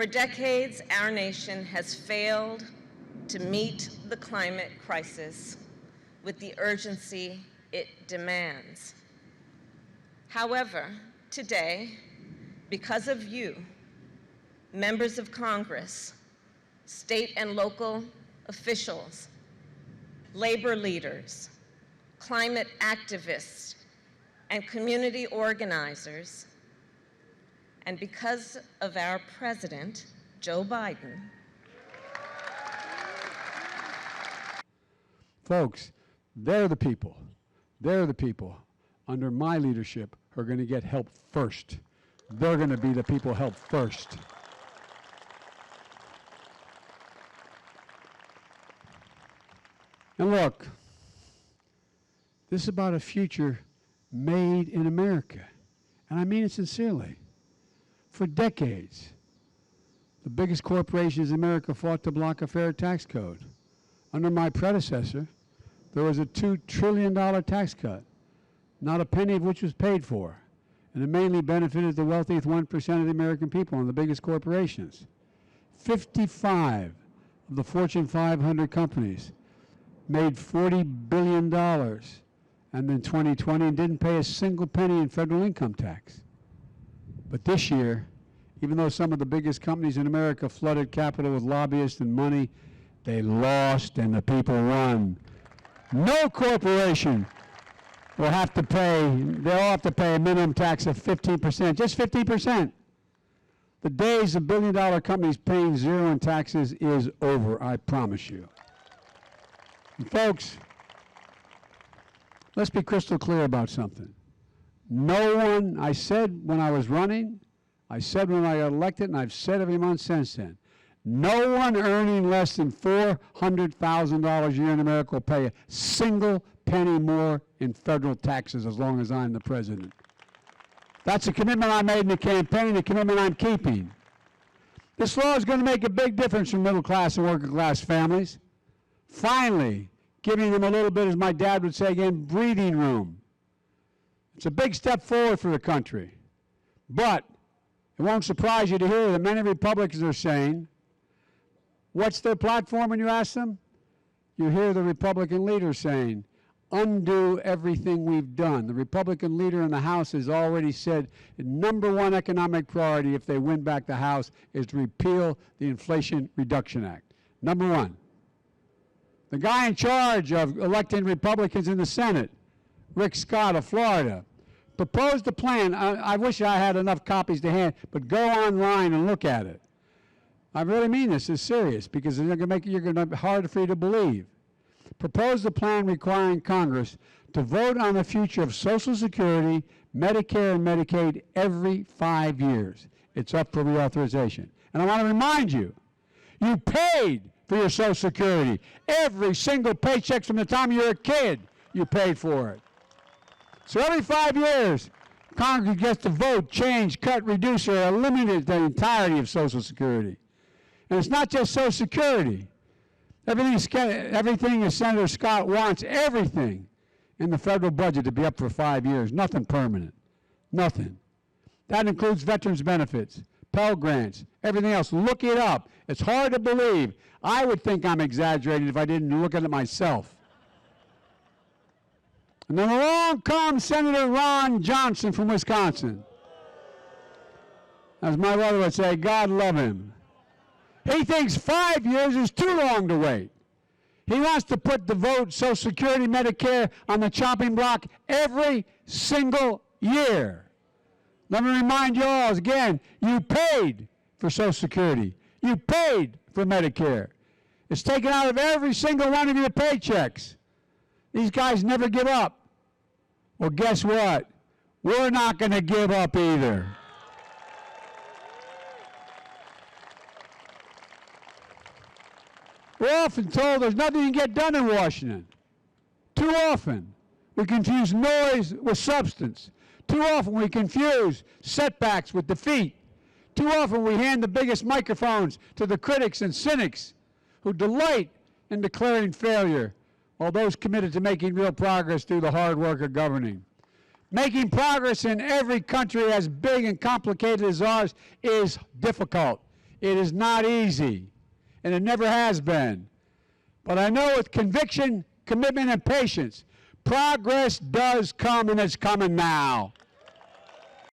For decades, our nation has failed to meet the climate crisis with the urgency it demands. However, today, because of you, members of Congress, state and local officials, labor leaders, climate activists, and community organizers, and because of our president, Joe Biden. Folks, they're the people under my leadership who are going to get help first. They're going to be the people helped first. And look, this is about a future made in America. And I mean it sincerely. For decades, the biggest corporations in America fought to block a fair tax code. Under my predecessor, there was a $2 trillion tax cut, not a penny of which was paid for. And it mainly benefited the wealthiest 1% of the American people and the biggest corporations. 55 of the Fortune 500 companies made $40 billion and in 2020 didn't pay a single penny in federal income tax. But this year, even though some of the biggest companies in America flooded capital with lobbyists and money, they lost and the people won. No corporation will have to pay, they'll have to pay a minimum tax of 15%, just 15%. The days of billion-dollar companies paying zero in taxes is over, I promise you. And folks, let's be crystal clear about something. No one, I said when I was running, I said when I got elected, and I've said every month since then, no one earning less than $400,000 a year in America will pay a single penny more in federal taxes as long as I'm the president. That's a commitment I made in the campaign, a commitment I'm keeping. This law is going to make a big difference for middle class and working class families. Finally, giving them a little bit, as my dad would say again, breathing room. It's a big step forward for the country. But it won't surprise you to hear that many Republicans are saying, what's their platform when you ask them? You hear the Republican leader saying, undo everything we've done. The Republican leader in the House has already said the #1 economic priority if they win back the House is to repeal the Inflation Reduction Act. #1. The guy in charge of electing Republicans in the Senate, Rick Scott of Florida, proposed a plan. I wish I had enough copies to hand, but go online and look at it. I really mean this is serious because it's going to make you're going to be hard for you to believe. Proposed a plan requiring Congress to vote on the future of Social Security, Medicare, and Medicaid every 5 years. It's up for reauthorization. And I want to remind you, you paid for your Social Security. Every single paycheck from the time you were a kid, you paid for it. So every 5 years, Congress gets to vote, change, cut, reduce, or eliminate the entirety of Social Security. And it's not just Social Security. Everything as Senator Scott wants, everything in the federal budget to be up for 5 years. Nothing permanent. Nothing. That includes veterans benefits, Pell Grants, everything else. Look it up. It's hard to believe. I would think I'm exaggerating if I didn't look at it myself. And then along comes Senator Ron Johnson from Wisconsin. As my brother would say, God love him. He thinks 5 years is too long to wait. He wants to put the vote, Social Security, Medicare on the chopping block every single year. Let me remind you all, again, you paid for Social Security. You paid for Medicare. It's taken out of every single one of your paychecks. These guys never give up. Well, guess what? We're not going to give up either. We're often told there's nothing you can get done in Washington. Too often, we confuse noise with substance. Too often, we confuse setbacks with defeat. Too often, we hand the biggest microphones to the critics and cynics who delight in declaring failure, while those committed to making real progress do the hard work of governing. Making progress in every country as big and complicated as ours is difficult. It is not easy, and it never has been. But I know with conviction, commitment, and patience, progress does come, and it's coming now.